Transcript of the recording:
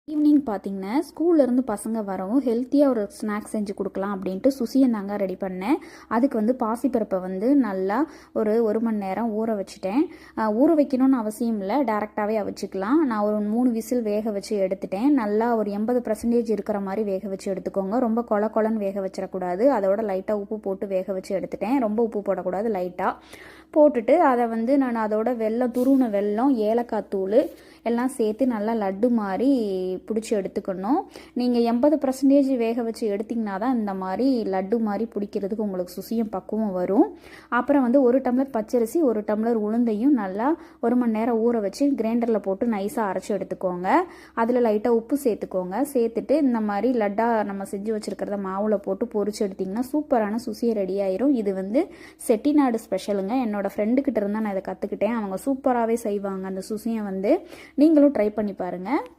Evening பார்த்தீங்கன்னா ஸ்கூல்லேருந்து பசங்க வரவும் ஹெல்த்தியாக ஒரு ஸ்நாக்ஸ் செஞ்சு கொடுக்கலாம் அப்படின்ட்டு சுசியை நாங்கள் ரெடி பண்ணேன். அதுக்கு வந்து பாசிப்பருப்பை வந்து நல்லா ஒரு மணி நேரம் ஊற வச்சுட்டேன். ஊற வைக்கணும்னு அவசியம் இல்லை, டேரெக்டாகவே அவிச்சிக்கலாம். நான் ஒரு 3 விசில் வேக வச்சு எடுத்துட்டேன். நல்லா ஒரு 80% இருக்கிற மாதிரி வேக வச்சு எடுத்துக்கோங்க. ரொம்ப கொலன்னு வேக வச்சிடக்கூடாது. அதோட லைட்டாக உப்பு போட்டு வேக வச்சு எடுத்துட்டேன். ரொம்ப உப்பு போடக்கூடாது, லைட்டாக போட்டுட்டு அதை வந்து நான் அதோட துருவின வெல்லம், ஏலக்காய் தூள் எல்லாம் சேர்த்து நல்லா லட்டு மாதிரி பிடிச்சி எடுத்துக்கணும். நீங்கள் 80% வேக வச்சு எடுத்திங்கன்னா தான் இந்த மாதிரி லட்டு மாதிரி பிடிக்கிறதுக்கு உங்களுக்கு சுசியும் பக்குவம் வரும். அப்புறம் வந்து 1 டம்ளர் பச்சரிசி, 1 டம்ளர் உளுந்தையும் நல்லா 1 மணி நேரம் ஊற வச்சு கிரைண்டரில் போட்டு நைஸாக அரைச்சி எடுத்துக்கோங்க. அதில் லைட்டாக உப்பு சேர்த்துக்கோங்க. சேர்த்துட்டு இந்த மாதிரி லட்டாக நம்ம செஞ்சு வச்சுருக்கிறத மாவில் போட்டு பொரிச்சு எடுத்திங்கன்னா சூப்பரான சுசியை ரெடி ஆயிரும். இது வந்து செட்டிநாடு ஸ்பெஷலுங்க. என்னோடய ஃப்ரெண்டுக்கிட்ட இருந்தால் நான் இதை கற்றுக்கிட்டேன். அவங்க சூப்பராகவே செய்வாங்க அந்த சுசியை. வந்து நீங்களும் ட்ரை பண்ணி பாருங்கள்.